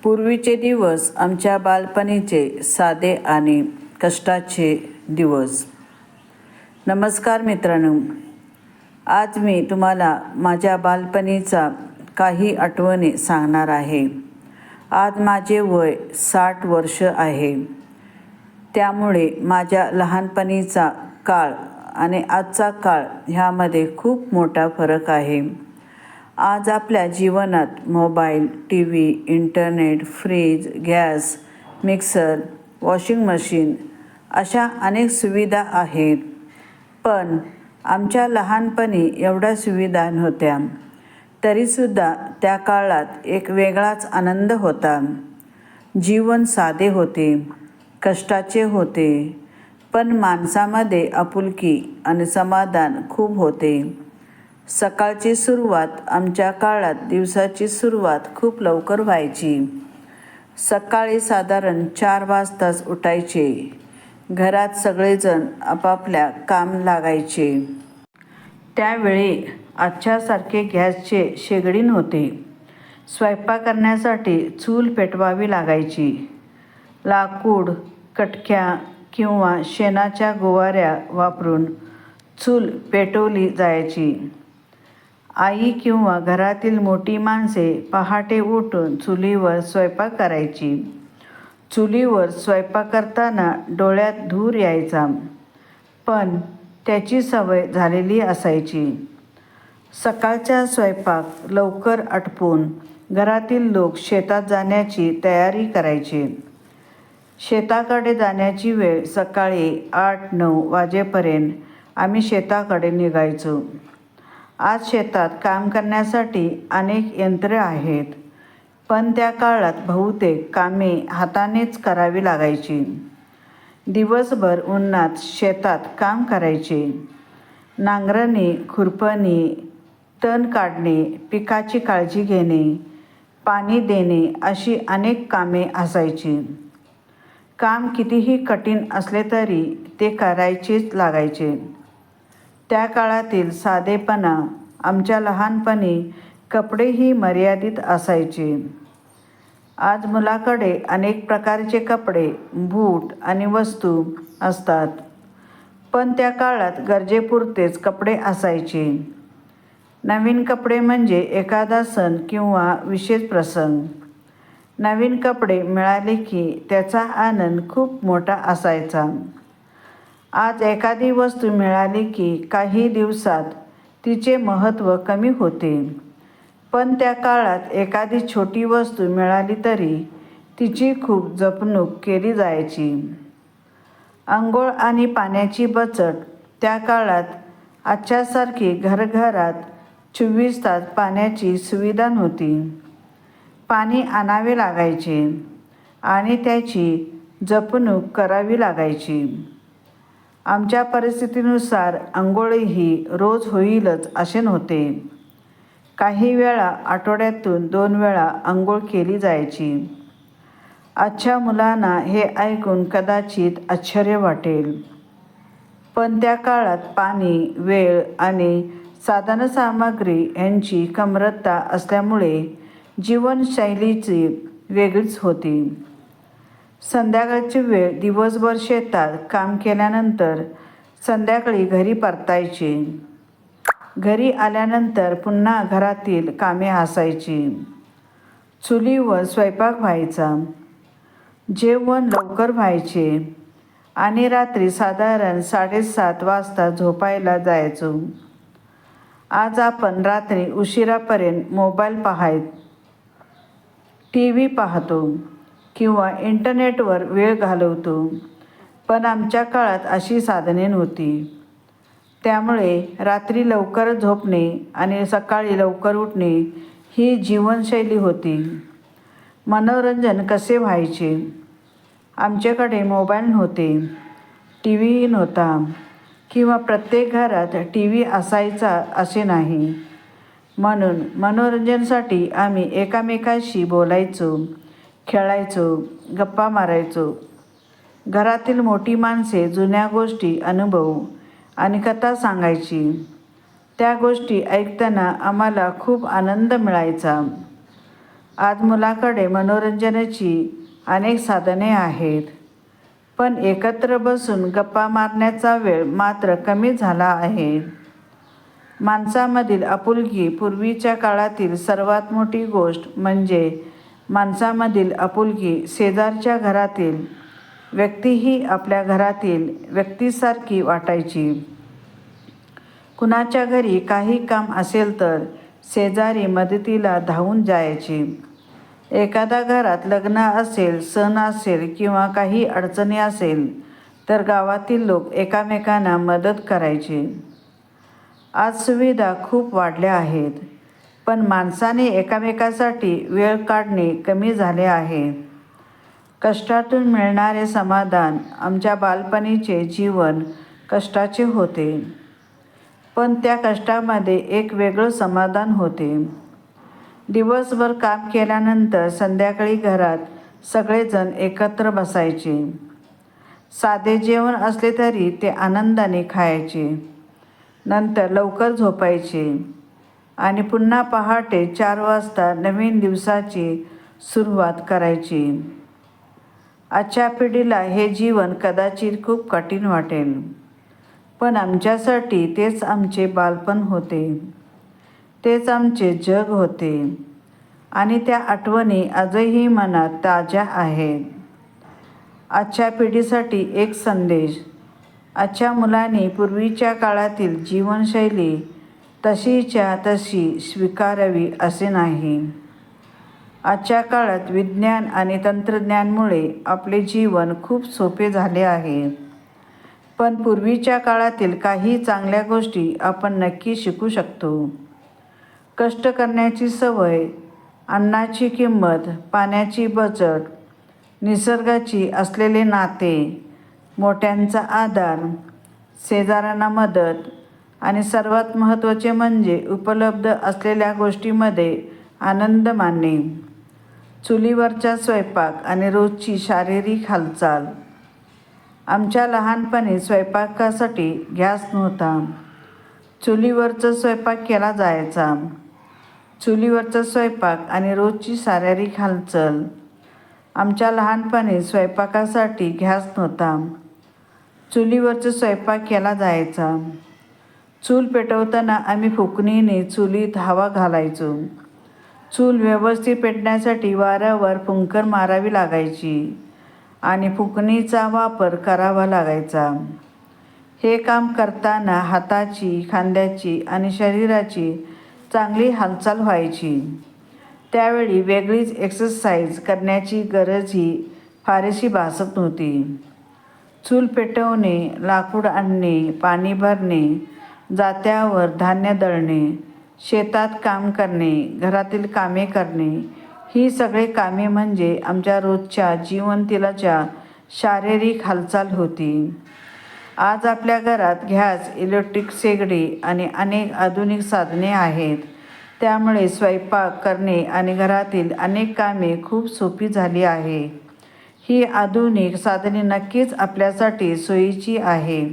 पूर्वीचे दिवस आमच्या बालपणीचे साधे आणि कष्टाचे दिवस. नमस्कार मित्रांनो, आज मी तुम्हाला माझ्या बालपणीचा काही आठवणी सांगणार आहे. आज माझे वय 60 वर्ष आहे. त्यामुळे माझ्या लहानपणीचा काळ आणि आजचा काळ ह्यामध्ये खूप मोठा फरक आहे. आज आपल्या जीवनात mobile, T V, internet, fridge, gas, mixer, washing machine अशा अनेक सुविधा आहेत. पण आमच्या लहानपणी एवढ्या सुविधा नव्हत्या. तरीसुद्धा त्या काळात एक वेगळाच आनंद होता. जीवन साधे होते, कष्टाचे होते, पण माणसामध्ये आपुलकी आणि समाधान खूप होते. सकाळची सुरुवात आमच्या काळात दिवसाची सुरुवात खूप लवकर व्हायची. सकाळी साधारण 4 वाजताच उठायचे. घरात सगळेजण आपापल्या काम लागायचे. त्यावेळी आजच्यासारखे गॅसचे शेगडी नव्हते. स्वयंपाक करण्यासाठी चूल पेटवावी लागायची. लाकूड, कटक्या किंवा शेणाच्या गोवाऱ्या वापरून चूल पेटवली जायची. आई किंवा घरातील मोठी माणसे पहाटे उठून चुलीवर स्वयंपाक करायची. चुलीवर स्वयंपाक करताना डोळ्यात धूर यायचा, पण त्याची सवय झालेली असायची. सकाळचा स्वयंपाक लवकर आटपून घरातील लोक शेतात जाण्याची तयारी करायचे. शेताकडे जाण्याची वेळ सकाळी 8-9 वाजेपर्यंत आम्ही शेताकडे निघायचो. आज शेतात काम करण्यासाठी अनेक यंत्रे आहेत, पण त्या काळात बहुतेक कामे हातानेच करावी लागायची. दिवसभर उन्हात शेतात काम करायचे. नांगरणी, खुरपणी, तण काढणे, पिकाची काळजी घेणे, पाणी देणे अशी अनेक कामे असायची. काम कितीही कठीण असले तरी ते करायचेच लागायचे. त्या काळातील साधेपणा. आमच्या लहानपणी कपडेही मर्यादित असायचे. आज मुलाकडे अनेक प्रकारचे कपडे, बूट आणि वस्तू असतात, पण त्या काळात गरजेपुरतेच कपडे असायचे. नवीन कपडे म्हणजे एखादा सण किंवा विशेष प्रसंग. नवीन कपडे मिळाले की त्याचा आनंद खूप मोठा असायचा. आज एखादी वस्तू मिळाली की काही दिवसात तिचे महत्त्व कमी होते, पण त्या काळात एखादी छोटी वस्तू मिळाली तरी तिची खूप जपणूक केली जायची. अंघोळ आणि पाण्याची बचत. त्या काळात आजच्यासारखी घरघरात 24 तास पाण्याची सुविधा नव्हती. पाणी आणावे लागायचे आणि त्याची जपणूक करावी लागायची. आमच्या परिस्थितीनुसार अंघोळही रोज होईलच असे नव्हते. काही वेळा आठवड्यातून 2 वेळा अंघोळ केली जायची. आजच्या मुलांना हे ऐकून कदाचित आश्चर्य वाटेल, पण त्या काळात पाणी, वेळ आणि साधनसामग्री यांची कमतरता असल्यामुळे जीवनशैलीची वेगळीच होती. संध्याकाळची वेळ. दिवसभर शेतात काम केल्यानंतर संध्याकाळी घरी परतायचे. घरी आल्यानंतर पुन्हा घरातील कामे असायची. चुलीवर स्वयंपाक व्हायचा. जेवण लवकर व्हायचे आणि रात्री साधारण 7:30 वाजता झोपायला जायचो. आज आपण रात्री उशिरापर्यंत मोबाईल पाहत, टी व्ही पाहतो किंवा इंटरनेटवर वेळ घालवतो, पण आमच्या काळात अशी साधने नव्हती. त्यामुळे रात्री लवकर झोपणे आणि सकाळी लवकर उठणे ही जीवनशैली होती. मनोरंजन कसे व्हायचे? आमच्याकडे मोबाईल नव्हते, टी व्ही नव्हता किंवा प्रत्येक घरात टी व्ही असायचा असे नाही. म्हणून मनोरंजनासाठी आम्ही एकमेकांशी बोलायचो, खेळायचो, गप्पा मारायचो. घरातील मोठी माणसे जुन्या गोष्टी, अनुभव आणि कथा सांगायची. त्या गोष्टी ऐकताना आम्हाला खूप आनंद मिळायचा. आज मुलाकडे मनोरंजनाची अनेक साधने आहेत, पण एकत्र बसून गप्पा मारण्याचा वेळ मात्र कमी झाला आहे. माणसामधील आपुलकी. पूर्वीच्या काळातील सर्वात मोठी गोष्ट म्हणजे माणसामधील आपुलकी. शेजारच्या घरातील व्यक्तीही आपल्या घरातील व्यक्तीसारखी वाटायची. कुणाच्या घरी काही काम असेल तर शेजारी मदतीला धावून जायचे. एखाद्या घरात लग्न असेल, सण असेल किंवा काही अडचणी असेल तर गावातील लोक एकमेकांना मदत करायचे. आज सुविधा खूप वाढल्या आहेत, पण माणसाने एकमेकांसाठी वेळ काढणे कमी झाले आहे. कष्टातून मिळणारे समाधान. आमच्या बालपणीचे जीवन कष्टाचे होते, पण त्या कष्टामध्ये एक वेगळं समाधान होते. दिवसभर काम केल्यानंतर संध्याकाळी घरात सगळेजण एकत्र बसायचे. साधे जेवण असले तरी ते आनंदाने खायचे. नंतर लवकर झोपायचे आणि पुन्हा पहाटे 4 वाजता नवीन दिवसाची सुरुवात करायची. आजच्या पिढीला हे जीवन कदाचित खूप कठीण वाटेल, पण आमच्यासाठी तेच आमचे बालपण होते. तेच आमचे जग होते आणि त्या आठवणी आजही मनात ताज्या आहेत. आजच्या पिढीसाठी एक संदेश. आजच्या मुलांनी पूर्वीच्या काळातील जीवनशैली तशीच्या तशी स्वीकारावी असे नाही. आजच्या काळात विज्ञान आणि तंत्रज्ञानामुळे आपले जीवन खूप सोपे झाले आहे, पण पूर्वीच्या काळातील काही चांगल्या गोष्टी आपण नक्की शिकू शकतो. कष्ट करण्याची सवय, अन्नाची किंमत, पाण्याची बचत, निसर्गाची असलेले नाते, मोठ्यांचा आदर, शेजाऱ्यांना मदत आणि सर्वात महत्त्वाचे म्हणजे उपलब्ध असलेल्या गोष्टींमध्ये आनंद मानणे. चुलीवरचा स्वयंपाक आणि रोजची शारीरिक हालचाल. आमच्या लहानपणी स्वयंपाकासाठी गॅस नव्हता. चुलीवरचा स्वयंपाक केला जायचा. चुलीवरचा स्वयंपाक आणि रोजची शारीरिक हालचाल. आमच्या लहानपणी स्वयंपाकासाठी गॅस नव्हता. चुलीवरचा स्वयंपाक केला जायचा. चूल पेटवताना आम्ही फुकणीने चुलीत हवा घालायचो. चूल व्यवस्थित पेटण्यासाठी वाऱ्यावर फुंकर मारावी लागायची आणि फुकणीचा वापर करावा लागायचा. हे काम करताना हाताची, खांद्याची आणि शरीराची चांगली हालचाल व्हायची. त्यावेळी वेगळीच एक्सरसाइज करण्याची गरजही फारशी भासत नव्हती. चूल पेटवणे, लाकूड आणणे, पाणी भरणे, जात्यावर धान्य दळणे, शेतात काम करणे, घरातील कामे करणे ही सगळे कामे म्हणजे आमच्या रोजच्या जीवनशैलीची शारीरिक हालचाल होती. आज आपल्या घरात गॅस, इलेक्ट्रिक शेगडी आणि अनेक आधुनिक साधने आहेत. त्यामुळे स्वयंपाक करणे आणि घरातील अनेक कामे खूप सोपी झाली आहे. ही आधुनिक साधने नक्कीच आपल्यासाठी सोयीची आहे,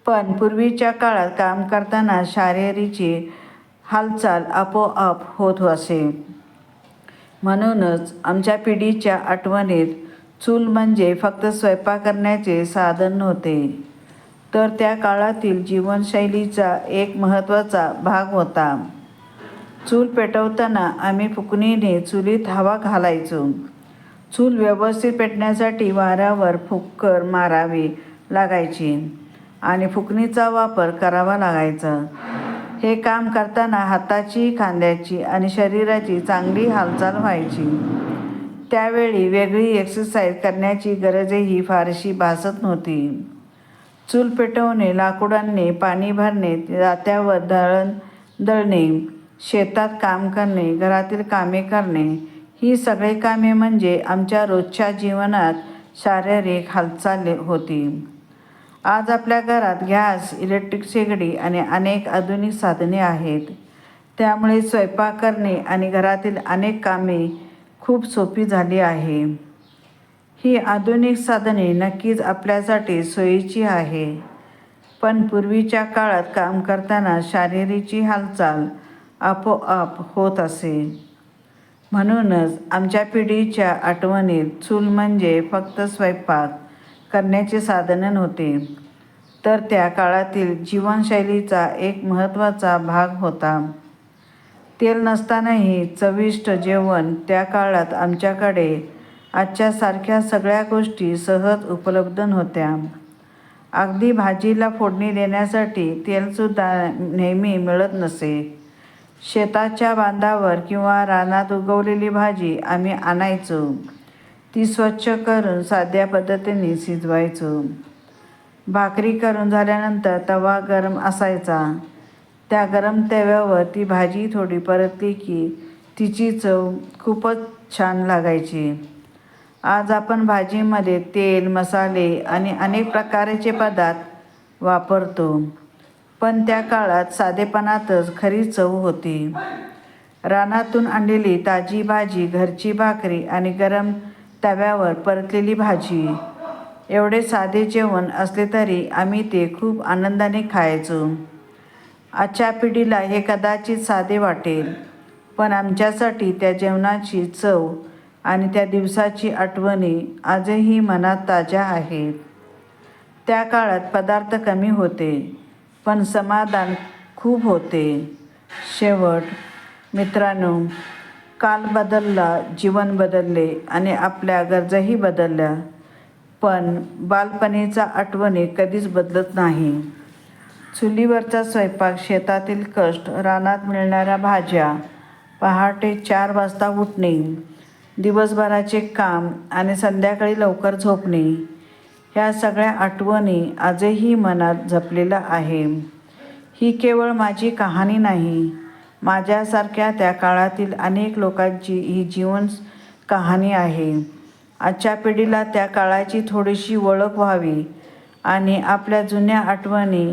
पण पूर्वीच्या काळात काम करताना शारीरिक हालचाल आपोआप होत असे. म्हणूनच आमच्या पिढीच्या आठवणीत चूल म्हणजे फक्त स्वयंपाक करण्याचे साधन नव्हते, तर त्या काळातील जीवनशैलीचा एक महत्त्वाचा भाग होता. चूल पेटवताना आम्ही फुकणीने चुलीत हवा घालायचो. चूल व्यवस्थित पेटण्यासाठी वाऱ्यावर फुंकर मारावी लागायची आणि फुकणीचा वापर करावा लागायचा. हे काम करताना हाताची, खांद्याची आणि शरीराची चांगली हालचाल व्हायची. त्यावेळी वेगळी एक्सरसाइज करण्याची गरजही फारशी भासत नव्हती. चूल पेटवणे, लाकूड आणणे, पाणी भरणे, जात्यावर दळणे, शेतात काम करणे, घरातील कामे करणे ही सगळी कामे म्हणजे आमच्या रोजच्या जीवनात शारीरिक हालचाल होती. आज आपल्या घरात गॅस, इलेक्ट्रिक शेगडी आणि अनेक आधुनिक साधने आहेत. त्यामुळे स्वयंपाक करणे आणि घरातील अनेक कामे खूप सोपी झाली आहे. ही आधुनिक साधने नक्कीच आपल्यासाठी सोयीची आहे, पण पूर्वीच्या काळात काम करताना शारीरिक हालचाल आपोआप होत असे. म्हणूनच आमच्या पिढीच्या आठवणीत चूल म्हणजे फक्त स्वयंपाक करण्याचे साधन नव्हते, तर त्या काळातील जीवनशैलीचा एक महत्त्वाचा भाग होता. तेल नसतानाही चविष्ट जेवण त्या काळात आमच्याकडे आजच्यासारख्या सगळ्या गोष्टी सहज उपलब्ध नव्हत्या. अगदी भाजीला फोडणी देण्यासाठी तेलसुद्धा नेहमी मिळत नसे. शेताच्या बांधावर किंवा रानात उगवलेली भाजी आम्ही आणायचो. ती स्वच्छ करून साध्या पद्धतीने शिजवायचो. भाकरी करून झाल्यानंतर तवा गरम असायचा. त्या गरम तव्यावर ती भाजी थोडी परतली की तिची चव खूपच छान लागायची. आज आपण भाजीमध्ये तेल, मसाले आणि अनेक प्रकारचे पदार्थ वापरतो, पण त्या काळात साधेपणातच खरी चव होती. रानातून आणलेली ताजी भाजी, घरची भाकरी आणि गरम तव्यावर परतलेली भाजी, एवढे साधे जेवण असले तरी आम्ही ते खूप आनंदाने खायचो. आजच्या पिढीला हे कदाचित साधे वाटेल, पण आमच्यासाठी त्या जेवणाची चव आणि त्या दिवसाची आठवणी आजही मनात ताज्या आहेत. त्या काळात पदार्थ कमी होते, पण समाधान खूप होते. शेवट मित्रांनो, काल बदलला, जीवन बदलले आणि आपल्या गरजाही बदलल्या, पण बालपणीच्या आठवणी कधीच बदलत नाही. चुलीवरचा स्वयंपाक, शेतातील कष्ट, रानात मिळणाऱ्या भाज्या, पहाटे 4 वाजता उठणे, दिवसभराचे काम आणि संध्याकाळी लवकर झोपणे, ह्या सगळ्या आठवणी आजही मनात जपलेल्या आहे. ही केवळ माझी कहाणी नाही, माझ्यासारख्या त्या काळातील अनेक लोकांची ही जीवन कहाणी आहे. आजच्या पिढीला त्या काळाची थोडीशी ओळख व्हावी आणि आपल्या जुन्या आठवणी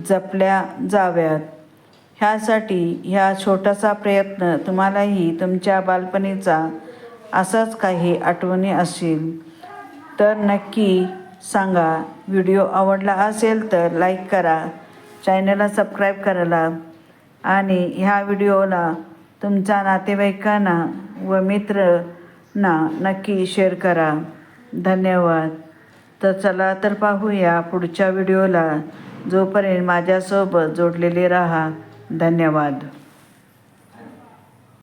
जपल्या जाव्यात, ह्यासाठी ह्या छोटासा प्रयत्न. तुम्हालाही तुमच्या बालपणीचा असाच काही आठवणी असतील तर नक्की सांगा. व्हिडिओ आवडला असेल तर लाईक करा, चॅनलला सबस्क्राईब करायला आणि ह्या व्हिडिओला तुमच्या नातेवाईकांना व मित्रांना नक्की शेअर करा. धन्यवाद. तर चला तर पाहूया पुढच्या व्हिडिओला. जोपर्यंत माझ्यासोबत जोडलेले राहा. धन्यवाद.